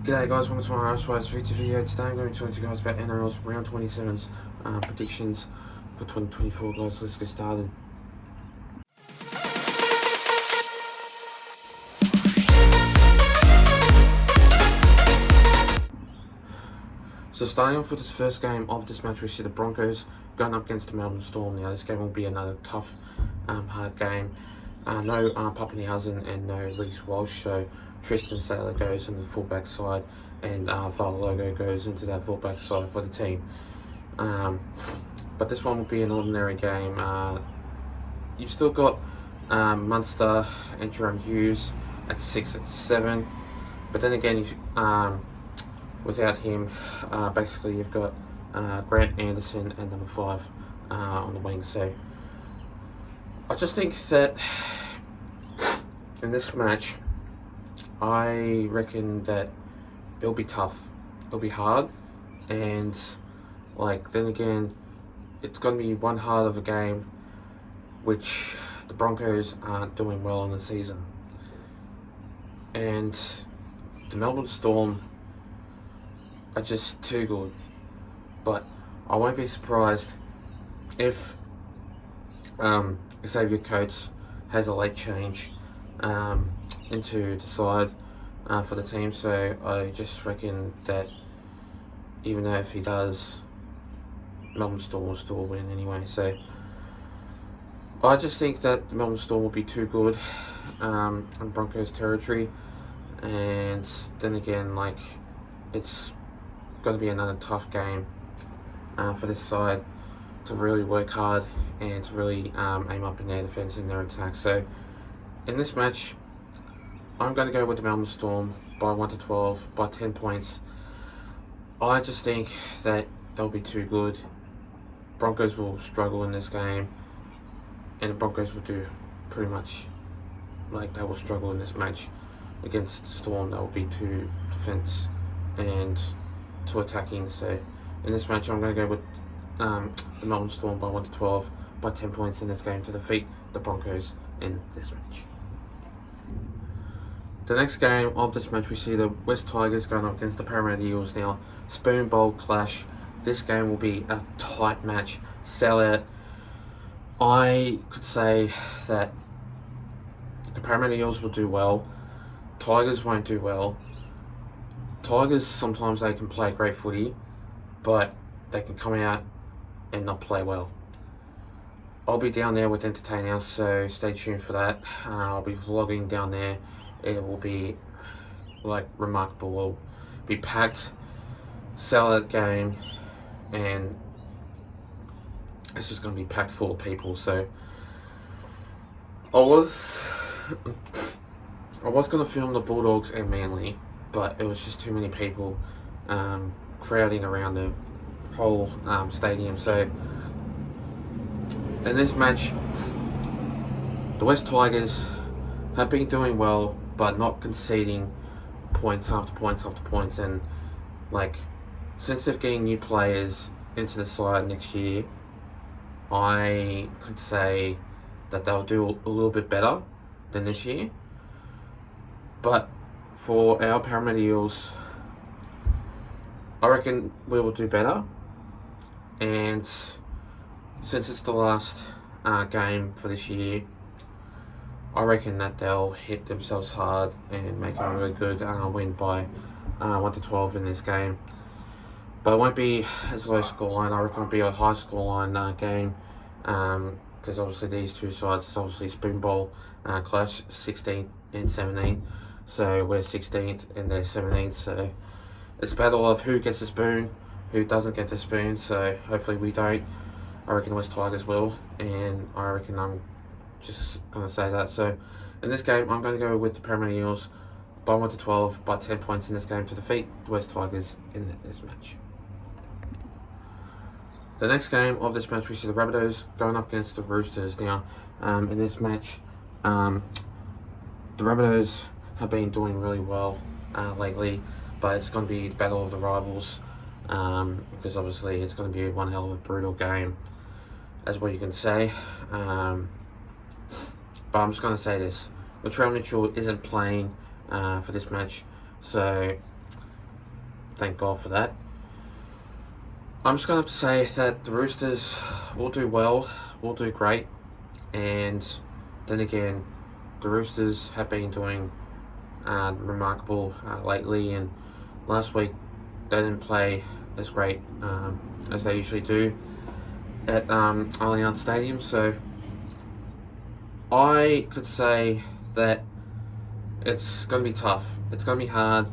G'day guys, welcome to my Housewives feature video. Today I'm going to talk to you guys about Nrl's Round 27's predictions for 2024 guys. Let's get started. So starting off with this first game of this match, we see the Broncos going up against the Melbourne Storm. Now this game will be another tough, hard game. No Papenhuyzen and no Reece Walsh, so Tristan Sailor goes on the fullback side and Logo goes into that fullback side for the team. But this one will be an ordinary game. You've still got Munster and Jerome Hughes at 6 and 7, but then again, without him, basically you've got Grant Anderson and number 5 on the wing. So I just think that in this match, I reckon that it'll be tough, it'll be hard, and then again, it's going to be one hard of a game, which the Broncos aren't doing well in the season, and the Melbourne Storm are just too good. But I won't be surprised if Xavier Coates has a late change into the side for the team. So I just reckon that even though if he does, Melbourne Storm will still win anyway. So I just think that the Melbourne Storm will be too good in Broncos territory, and then again, it's going to be another tough game for this side to really work hard and to really aim up in their defence and their attack. So in this match, I'm going to go with the Melbourne Storm by 1 to 12 by 10 points. I just think that they'll be too good. Broncos will struggle in this game, and the Broncos will do pretty much they will struggle in this match against the Storm. That will be too defence and to attacking. So in this match, I'm going to go with the Melbourne Storm by 1 to 12 by 10 points in this game to defeat the Broncos in this match. The next game of this match, we see the West Tigers going up against the Parramatta Eels. Now, spoon bowl clash. This game will be a tight match, sellout. I could say that the Parramatta Eels will do well. Tigers won't do well. Tigers, sometimes they can play great footy, but they can come out and not play well. I'll be down there with Entertain House, so stay tuned for that. I'll be vlogging down there. It will be remarkable. It'll be packed, sellout game, and it's just going to be packed full of people. So I was going to film the Bulldogs and Manly, but it was just too many people crowding around the whole stadium. So in this match, the West Tigers have been doing well, but not conceding points after points after points. And since they're getting new players into the side next year, I could say that they'll do a little bit better than this year. But for our Parramatta Eels, I reckon we will do better. And since it's the last game for this year, I reckon that they'll hit themselves hard and make a really good win by 1 to 12 in this game. But it won't be as low scoreline. I reckon it'll be a high scoreline game, because obviously these two sides is obviously spoon bowl clash, 16 and 17. So we're 16th and they're 17th. So it's a battle of who gets the spoon, who doesn't get the spoon. So hopefully we don't. I reckon West Tigers will, and I reckon I'm just going to say that. So in this game, I'm going to go with the Parramatta Eels by 1 to 12 by 10 points in this game to defeat the West Tigers in this match. The next game of this match, we see the Rabbitohs going up against the Roosters. Now, in this match, the Rabbitohs have been doing really well lately, but it's going to be the battle of the rivals, because obviously it's going to be one hell of a brutal game, as what you can say. But I'm just going to say this: Latrell Mitchell isn't playing for this match, so thank God for that. I'm just going to have to say that the Roosters will do well, will do great, and then again, the Roosters have been doing remarkable lately, and last week they didn't play as great as they usually do at Allianz Stadium, so I could say that it's going to be tough, it's going to be hard,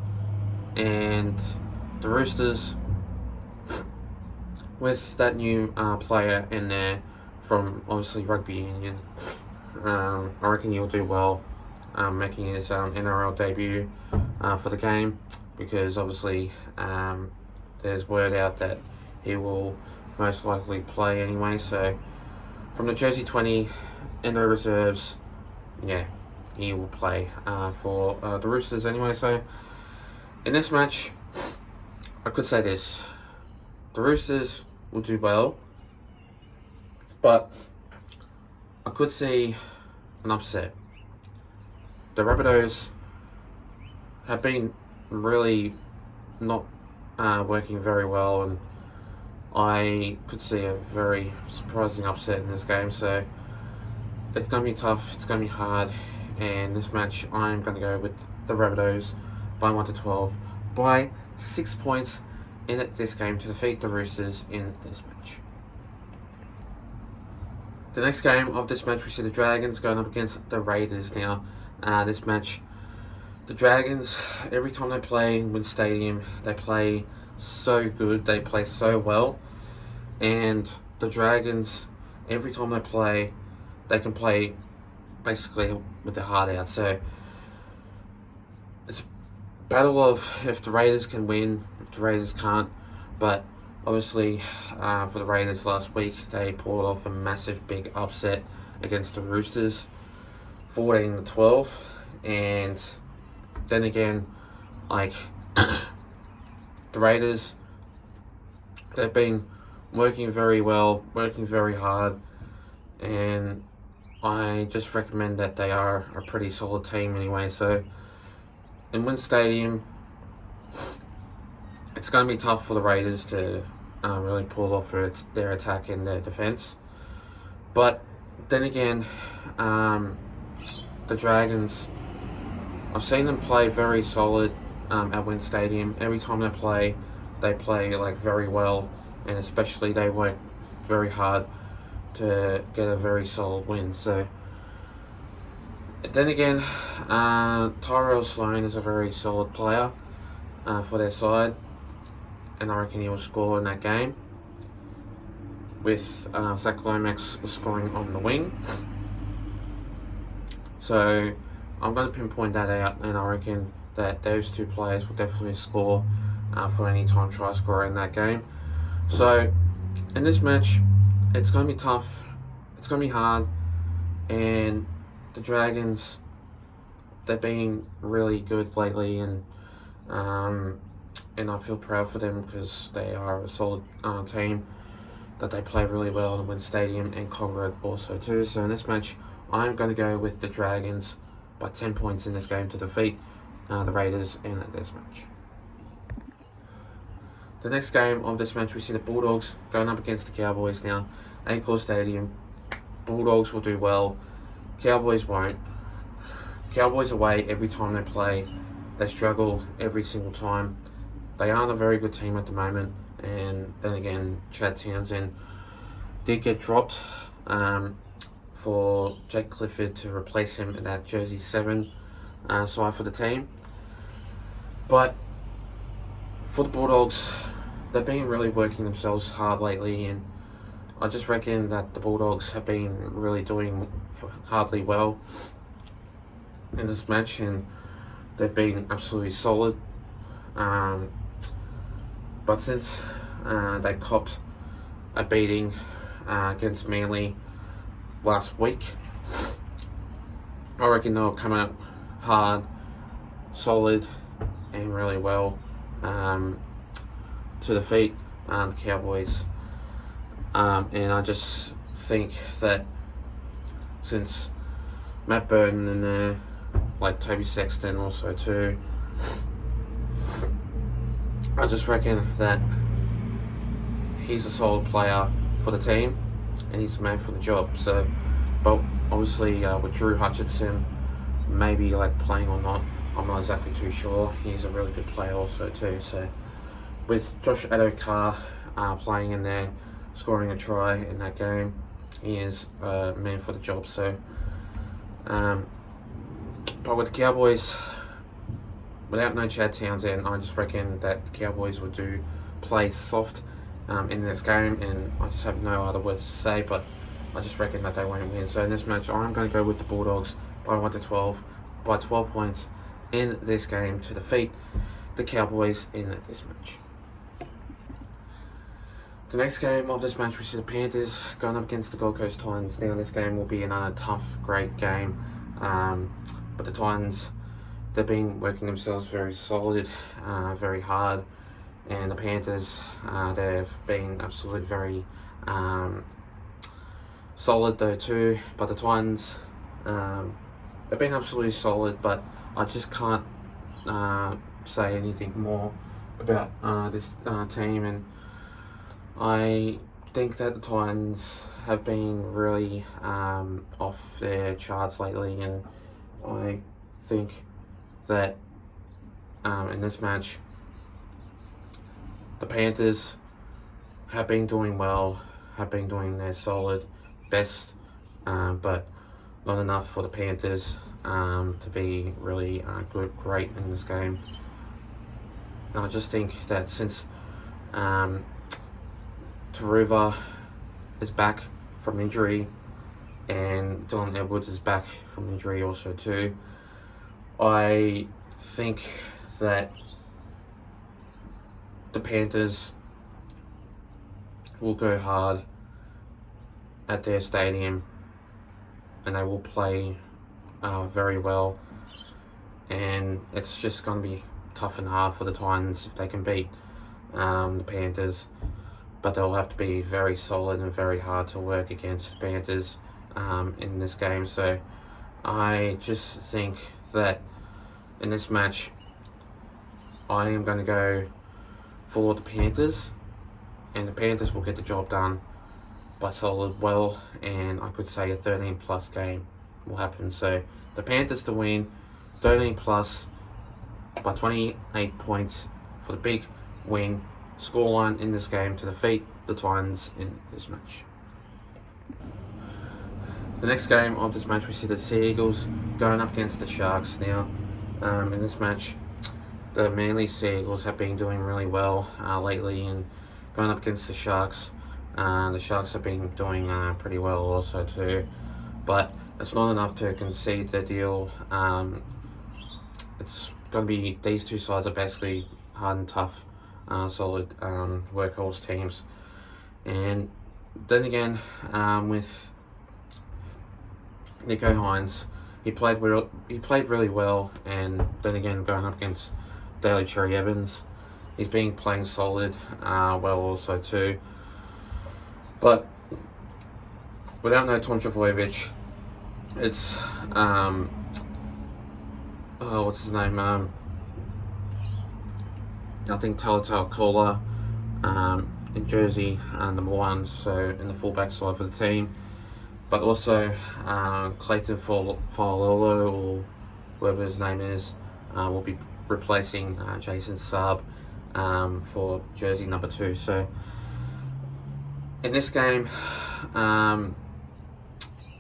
and the Roosters, with that new player in there from obviously rugby union, I reckon he'll do well, making his NRL debut for the game, because obviously there's word out that he will most likely play anyway. So from the Jersey 20 in the reserves, yeah, he will play for the Roosters anyway. So in this match, I could say this: the Roosters will do well, but I could see an upset. The Rabbitohs have been really not working very well, and I could see a very surprising upset in this game. So it's going to be tough, it's going to be hard, and this match I'm going to go with the Rabbitohs by 1 to 12 by 6 points in this game to defeat the Roosters in this match. The next game of this match, we see the Dragons going up against the Raiders now. This match, the Dragons, every time they play in WIN Stadium, they play so good, they play so well. And the Dragons, every time they can play basically with their heart out. So it's a battle of if the Raiders can win, if the Raiders can't. But obviously, for the Raiders last week, they pulled off a massive big upset against the Roosters, 14-12. And then again, like the Raiders, they've been working very well, working very hard, and I just recommend that they are a pretty solid team anyway. So in WIN Stadium, it's going to be tough for the Raiders to really pull off their attack and their defense. But then again, the Dragons, I've seen them play very solid at WIN Stadium. Every time they play like very well, and especially they work very hard to get a very solid win. So then again, Nrl Sloan is a very solid player for their side, and I reckon he will score in that game, with Zach Lomax scoring on the wing. So I'm going to pinpoint that out, and I reckon that those two players will definitely score for any time try scorer in that game. So in this match, it's going to be tough, it's going to be hard, and the Dragons, they've been really good lately, and I feel proud for them because they are a solid team, that they play really well in WIN Stadium and Conrad also too. So in this match, I'm going to go with the Dragons by 10 points in this game to defeat the Raiders in this match. The next game of this match, we see the Bulldogs going up against the Cowboys now. Acor Stadium. Bulldogs will do well, Cowboys won't. Cowboys away, every time they play, they struggle every single time. They aren't a very good team at the moment, and then again, Chad Townsend did get dropped for Jake Clifford to replace him in that Jersey 7 side for the team. But for the Bulldogs, they've been really working themselves hard lately, and I just reckon that the Bulldogs have been really doing hardly well in this match, and they've been absolutely solid. But since they copped a beating against Manly last week, I reckon they'll come out hard, solid, and really well to defeat the Cowboys. And I just think that since Matt Burton in there, like Toby Sexton also too, I just reckon that he's a solid player for the team and he's the man for the job. So, but obviously with Drew Hutchinson maybe like playing or not, I'm not exactly too sure. He's a really good player also too. So with Josh Adokar playing in there, scoring a try in that game, he is a man for the job. So, but with the Cowboys, without no Chad Townsend, I just reckon that the Cowboys would play soft in this game, and I just have no other words to say, but I just reckon that they won't win. So in this match, I'm going to go with the Bulldogs by 1-12, by 12 points in this game to defeat the Cowboys in this match. The next game of this match, we see the Panthers going up against the Gold Coast Titans. Now this game will be another tough, great game, but the Titans, they've been working themselves very solid, very hard, and the Panthers, they've been absolutely very solid though too. But the Titans, they've been absolutely solid, but I just can't say anything more about this team, and I think that the Titans have been really off their charts lately, and I think that in this match, the Panthers have been doing well, have been doing their solid best, but not enough for the Panthers to be really great in this game. And I just think that since Taruva is back from injury and Dylan Edwards is back from injury also too, I think that the Panthers will go hard at their stadium and they will play very well, and it's just going to be tough and hard for the Titans if they can beat the Panthers, but they'll have to be very solid and very hard to work against the Panthers in this game. So I just think that in this match, I am going to go for the Panthers, and the Panthers will get the job done by solid well, and I could say a 13 plus game will happen. So the Panthers to win 13 plus by 28 points for the big win scoreline in this game to defeat the Titans in this match. The next game of this match, we see the Sea Eagles going up against the Sharks. Now, in this match, the Manly Sea Eagles have been doing really well lately, and going up against the Sharks, the Sharks have been doing pretty well also too, but it's not enough to concede the deal. It's going to be, these two sides are basically hard and tough, solid workhorse teams. And then again, with Nico Hines, he played really well, and then again going up against Daly Cherry Evans, he's been playing solid well also too. But without no Tom Travojevic, it's what's his name? I think Talatal Kola in jersey, number 1, so in the fullback side for the team. But also Clayton Faololo, or whoever his name is, will be replacing Jason Saab for jersey number 2. So in this game,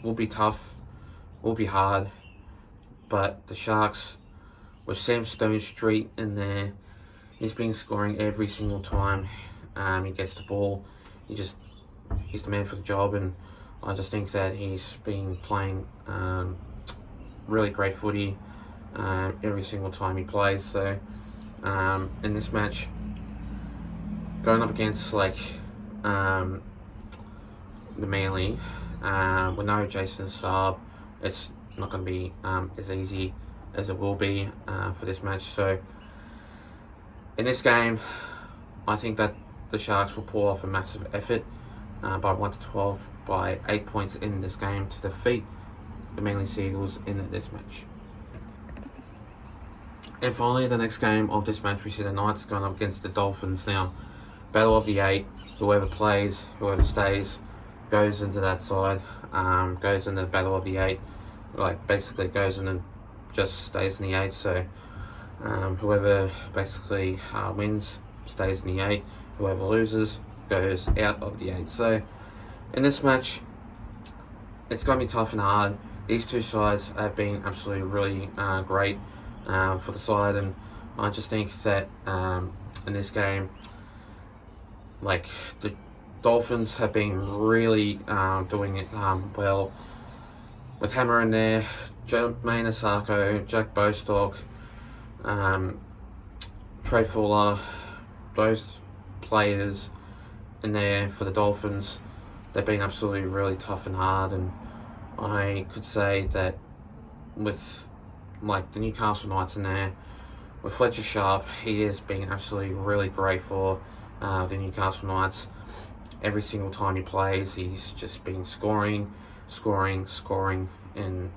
will be tough, will be hard, but the Sharks, with Sam Stonestreet in there, he's been scoring every single time he gets the ball. He's the man for the job, and I just think that he's been playing really great footy every single time he plays. So in this match, going up against like the Manly, with no Jason Saab, it's not going to be as easy as it will be for this match. So in this game, I think that the Sharks will pull off a massive effort by 1-12, by 8 points in this game to defeat the Manly Sea Eagles in this match. And finally, the next game of this match, we see the Knights going up against the Dolphins. Now, battle of the 8, whoever plays, whoever stays, goes into that side, goes into the battle of the 8, like basically goes in and just stays in the 8, so whoever basically wins stays in the 8, whoever loses goes out of the 8. So in this match, it's going to be tough and hard. These two sides have been absolutely really great for the side, and I just think that in this game, like, the Dolphins have been really doing it well with Hammer in there, Jermaine Asako, Jack Bostock, Trey Fuller, those players in there for the Dolphins. They've been absolutely really tough and hard, and I could say that with like the Newcastle Knights in there, with Fletcher Sharp, he has been absolutely really great for the Newcastle Knights. Every single time he plays, he's just been scoring, and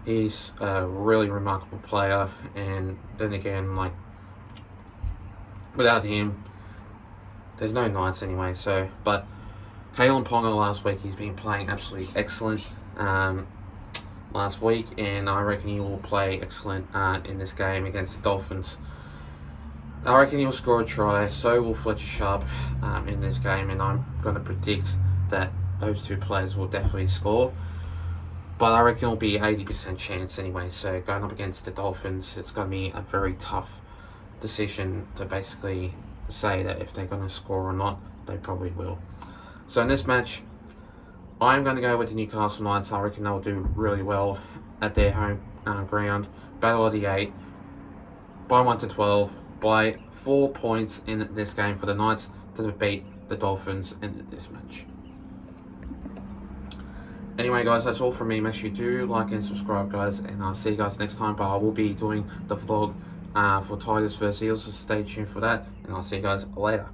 he's a really remarkable player. And then again, like, without him, there's no Knights anyway. So, but Kalen Ponga last week, he's been playing absolutely excellent last week, and I reckon he will play excellent in this game against the Dolphins. I reckon he'll score a try, so will Fletcher Sharp in this game, and I'm going to predict that those two players will definitely score. But I reckon it'll be 80% chance anyway, so going up against the Dolphins, it's going to be a very tough decision to basically say that if they're going to score or not. They probably will. So in this match, I'm going to go with the Newcastle Knights. I reckon they'll do really well at their home ground. Battle of the 8, by 1 to 12, by 4 points in this game for the Knights to beat the Dolphins in this match. Anyway, guys, that's all from me. Make sure you do like and subscribe, guys, and I'll see you guys next time. But I will be doing the vlog for Tigers vs Eels, so stay tuned for that, and I'll see you guys later.